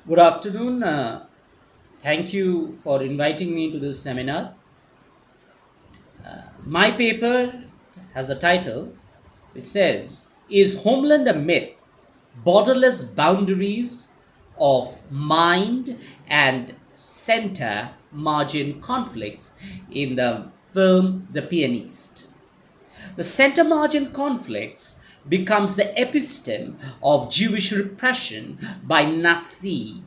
Good afternoon. Thank you for inviting me to this seminar. My paper has a title which says, Is Homeland a Myth? Borderless Boundaries of Mind and Center Margin Conflicts in the film The Pianist. The center margin conflicts becomes the episteme of Jewish repression by Nazi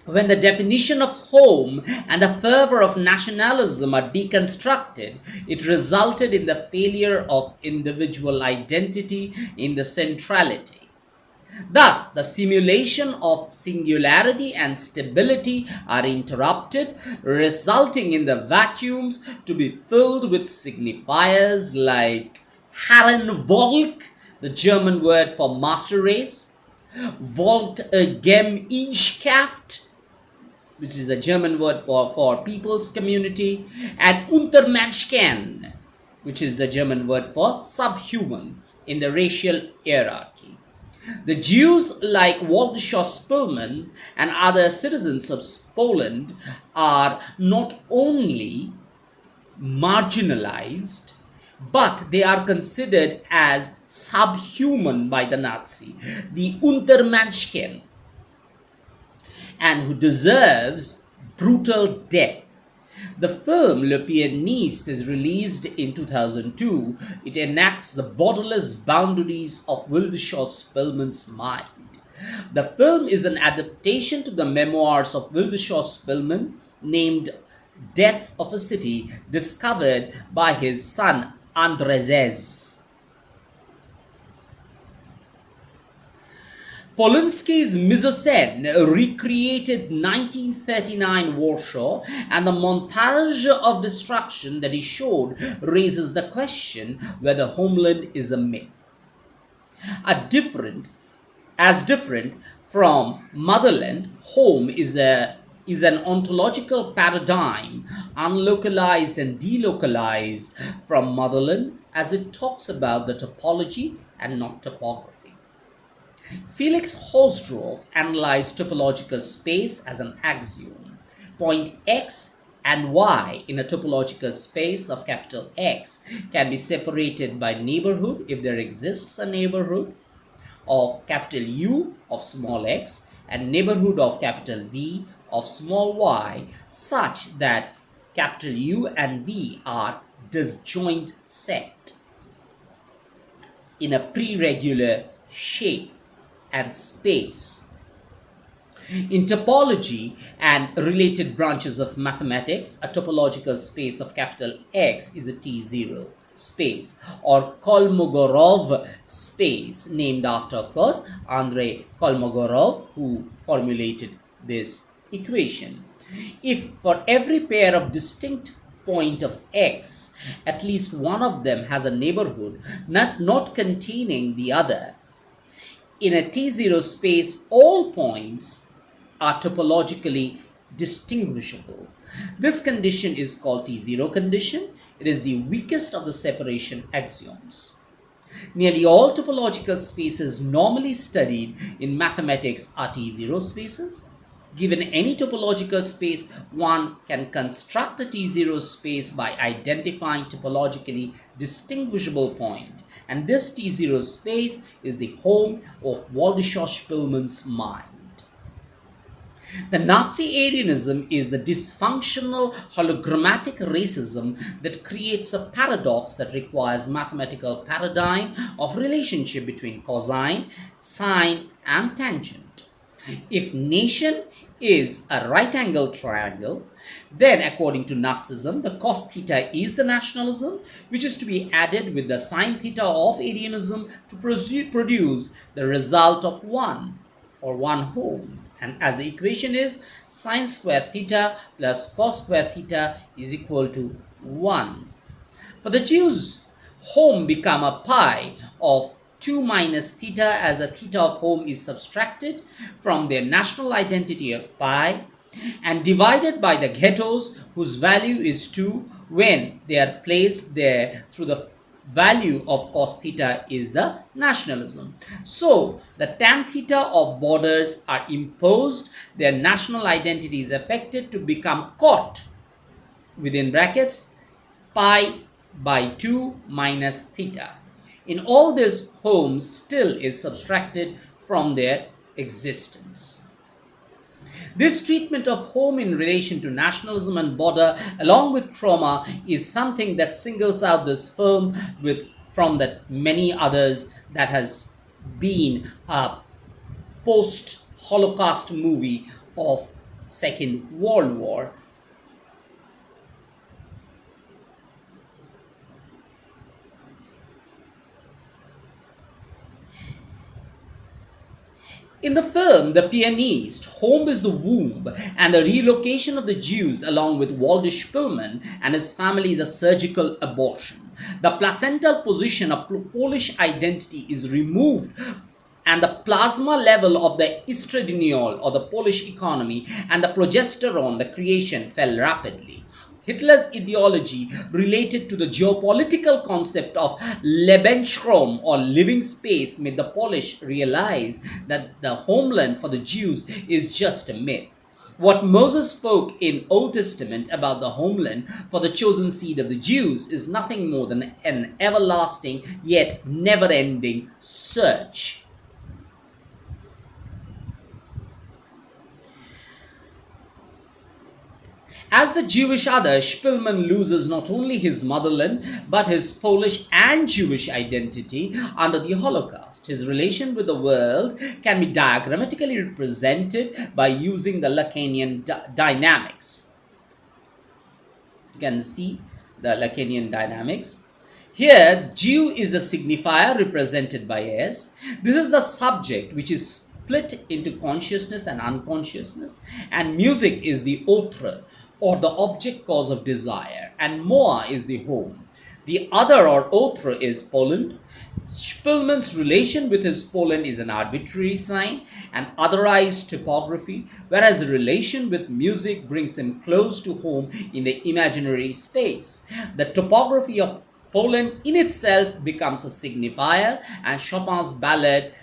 when the definition of home and the fervor of nationalism are deconstructed, it resulted in the failure of individual identity in the centrality. Thus, the simulation of singularity and stability are interrupted, resulting in the vacuums to be filled with signifiers like Herrenvolk, the German word for master race, Volksgemeinschaft, which is a German word for people's community, and Untermenschen, which is the German word for subhuman in the racial hierarchy. The Jews, like Władysław Spillman and other citizens of Poland, are not only marginalized, but they are considered as subhuman by the Nazi, the Untermenschen, and who deserves brutal death. The film Le Pianist is released in 2002. It enacts the borderless boundaries of Władysław Spillman's mind. The film is an adaptation to the memoirs of Władysław Spillman named Death of a City, discovered by his son Andrzej. Polanski's Misosen recreated 1939 Warsaw, and the montage of destruction that he showed raises the question whether Homeland is a myth. As different from motherland, home is an ontological paradigm, unlocalized and delocalized from motherland, as it talks about the topology and not topography. Felix Hausdorff analyzed topological space as an axiom. Point X and Y in a topological space of capital X can be separated by neighborhood if there exists a neighborhood of capital U of small x and neighborhood of capital V of small y, such that capital U and V are disjoint set in a pre-regular shape and space. In topology and related branches of mathematics, a topological space of capital X is a T0 space, or Kolmogorov space, named after, of course, Andrei Kolmogorov, who formulated this equation. If for every pair of distinct point of X, at least one of them has a neighborhood not containing the other, in a T0 space, all points are topologically distinguishable. This condition is called T0 condition. It is the weakest of the separation axioms. Nearly all topological spaces normally studied in mathematics are T0 spaces. Given any topological space, one can construct a T0 space by identifying topologically distinguishable point. And this T0 space is the home of Władysław Spillman's mind. The Nazi Aryanism is the dysfunctional hologrammatic racism that creates a paradox that requires mathematical paradigm of relationship between cosine, sine, and tangent. If nation is a right-angled triangle, then according to Nazism, the cos theta is the nationalism, which is to be added with the sine theta of Aryanism to produce the result of one, or one home. And as the equation is, sine square theta plus cos square theta is equal to 1. For the Jews, home become a pi of 2 minus theta, as a theta of home is subtracted from their national identity of pi and divided by the ghettos, whose value is 2 when they are placed there through the value of cos theta is the nationalism. So the tan theta of borders are imposed, their national identity is affected to become cot within brackets pi by 2 minus theta. In all this, home still is subtracted from their existence. This treatment of home in relation to nationalism and border, along with trauma, is something that singles out this film from the many others that has been a post-Holocaust movie of Second World War. In the film The Pianist, home is the womb, and the relocation of the Jews along with Walter Spielmann and his family is a surgical abortion. The placental position of Polish identity is removed, and the plasma level of the estradiol or the Polish economy and the progesterone, the creation, fell rapidly. Hitler's ideology related to the geopolitical concept of Lebensraum or living space made the Polish realize that the homeland for the Jews is just a myth. What Moses spoke in Old Testament about the homeland for the chosen seed of the Jews is nothing more than an everlasting yet never-ending search. As the Jewish other, Spielmann loses not only his motherland but his Polish and Jewish identity under the Holocaust. His relation with the world can be diagrammatically represented by using the Lacanian dynamics. You can see the Lacanian dynamics. Here, Jew is the signifier represented by S. This is the subject which is split into consciousness and unconsciousness, and music is the author or the object cause of desire, and Moa is the home. The other or author is Poland. Spielmann's relation with his Poland is an arbitrary sign, an otherized topography, whereas the relation with music brings him close to home in the imaginary space. The topography of Poland in itself becomes a signifier, and Chopin's ballad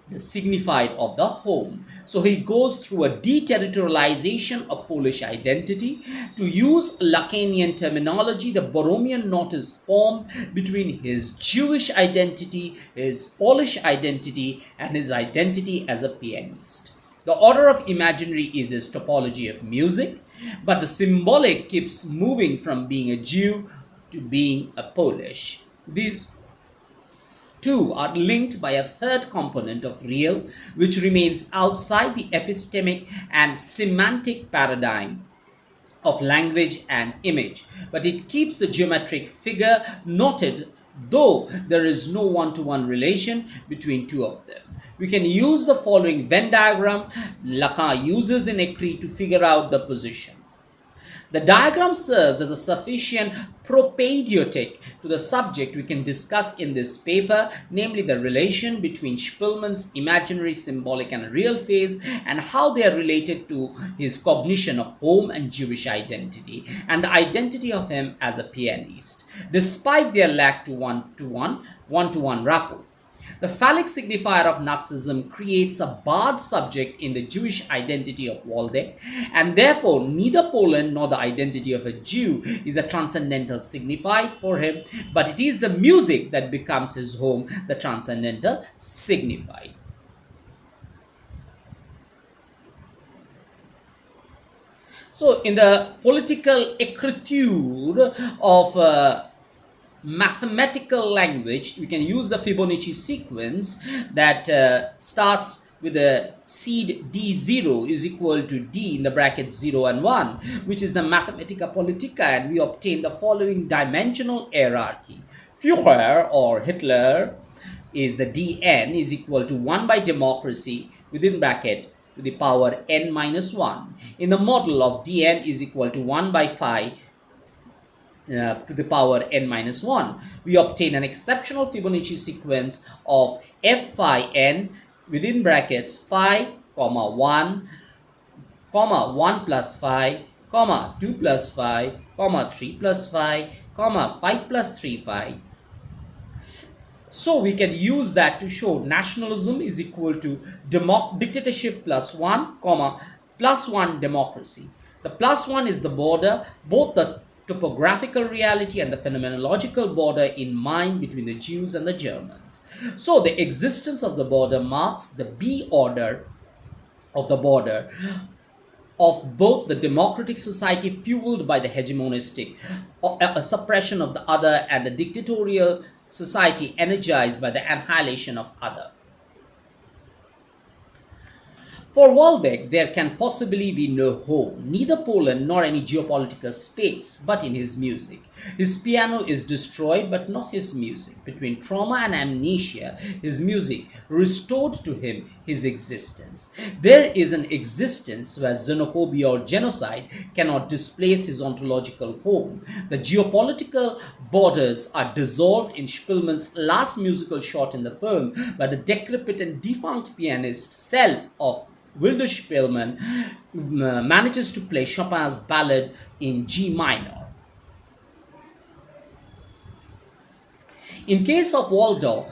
the signified of the home. So he goes through a deterritorialization of Polish identity. To use Lacanian terminology, the Borromean knot is formed between his Jewish identity, his Polish identity, and his identity as a pianist. The order of imaginary is his topology of music, but the symbolic keeps moving from being a Jew to being a Polish. These two are linked by a third component of real, which remains outside the epistemic and semantic paradigm of language and image, but it keeps the geometric figure noted, though there is no one-to-one relation between two of them. We can use the following Venn diagram Lacan uses in Écrit to figure out the position. The diagram serves as a sufficient propaedeutic to the subject we can discuss in this paper, namely the relation between Spielmann's imaginary, symbolic, and real phase, and how they are related to his cognition of home and Jewish identity, and the identity of him as a pianist, despite their lack to one-to-one rapport. The phallic signifier of Nazism creates a barred subject in the Jewish identity of Waldeck, and therefore neither Poland nor the identity of a Jew is a transcendental signified for him, but it is the music that becomes his home, the transcendental signified. So, in the political écriture of mathematical language, we can use the Fibonacci sequence that starts with the seed D0 is equal to D in the bracket 0 and 1, which is the Mathematica Politica, and we obtain the following dimensional hierarchy. Führer or Hitler is the Dn is equal to 1 by democracy within bracket to the power n minus 1. In the model of Dn is equal to 1 by phi to the power n minus 1. We obtain an exceptional Fibonacci sequence of f phi n within brackets phi, 1, 1 plus phi, 2 plus phi, 3 plus phi, 5 plus 3 phi, So we can use that to show nationalism is equal to dictatorship plus one, comma, plus one democracy. The plus one is the border, both the topographical reality and the phenomenological border in mind between the Jews and the Germans. So the existence of the border marks the B order of the border of both the democratic society fueled by the hegemonistic suppression of the other and the dictatorial society energized by the annihilation of other. For Walbeck, there can possibly be no home, neither Poland nor any geopolitical space, but in his music. His piano is destroyed, but not his music. Between trauma and amnesia, his music restored to him his existence. There is an existence where xenophobia or genocide cannot displace his ontological home. The geopolitical borders are dissolved in Spielmann's last musical shot in the film by the decrepit and defunct pianist self of Wilder Spielmann manages to play Chopin's ballad in G minor. In case of Waldeck,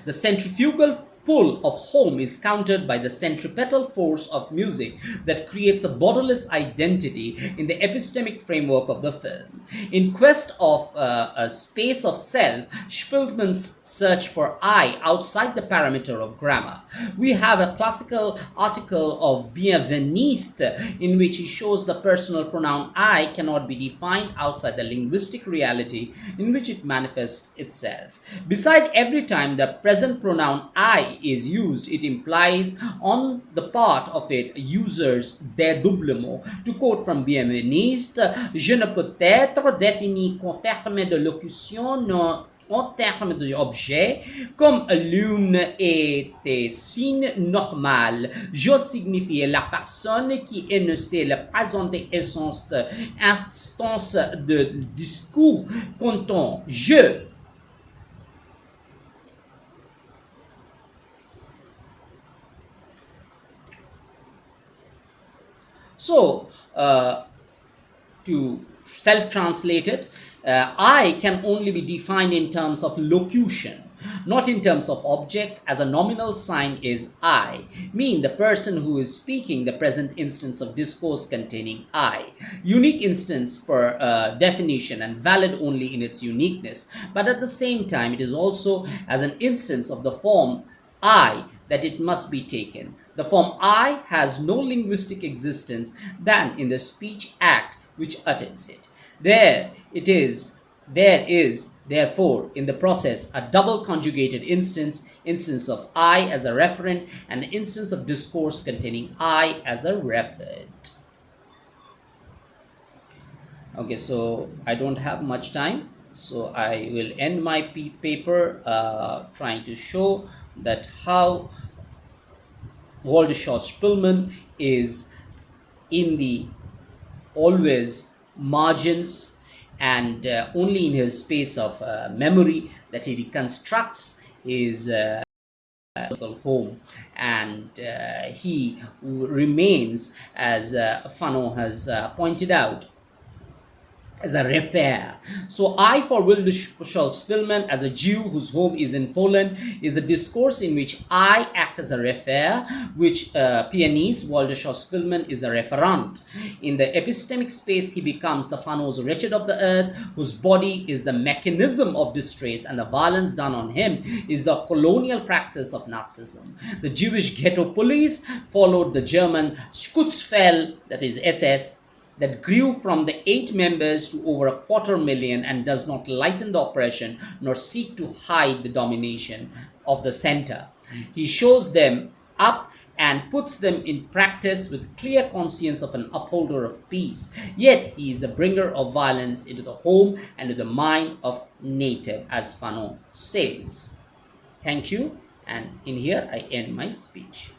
the centrifugal pull of home is countered by the centripetal force of music that creates a borderless identity in the epistemic framework of the film. In quest of a space of self, Spielmann's search for I outside the parameter of grammar. We have a classical article of Pianist in which he shows the personal pronoun I cannot be defined outside the linguistic reality in which it manifests itself. Beside every time the present pronoun I is used, it implies on the part of its users dédoublement. To quote from Pianist, je ne peux être défini qu'en termes de locution, non en termes d'objet, comme l'une est un signe normal. Je signifie la personne qui énonce la présente essence instance de discours comptant je. So, to self-translate it, I can only be defined in terms of locution, not in terms of objects, as a nominal sign is I, mean the person who is speaking, the present instance of discourse containing I. Unique instance per definition and valid only in its uniqueness, but at the same time it is also as an instance of the form I that it must be taken. The form I has no linguistic existence than in the speech act which utters it. There is therefore in the process a double conjugated instance of I as a referent and an instance of discourse containing I as a referent. Okay, so I don't have much time, so I will end my paper trying to show that how Waldemar Spielmann is in the always margins and only in his space of memory that he reconstructs his home, and he remains, as Fanon has pointed out, as a refer. So I for Wildeshol Spielmann as a Jew whose home is in Poland is a discourse in which I act as a refer, which Pianist Waldeshol Spielmann is a referent. In the epistemic space he becomes the Fanon's wretched of the earth, whose body is the mechanism of distress, and the violence done on him is the colonial praxis of Nazism. The Jewish ghetto police followed the German Schutzfell, that is SS, that grew from the 8 members to over 250,000 and does not lighten the oppression nor seek to hide the domination of the center. He shows them up and puts them in practice with clear conscience of an upholder of peace. Yet he is a bringer of violence into the home and to the mind of native, as Fanon says. Thank you, and in here I end my speech.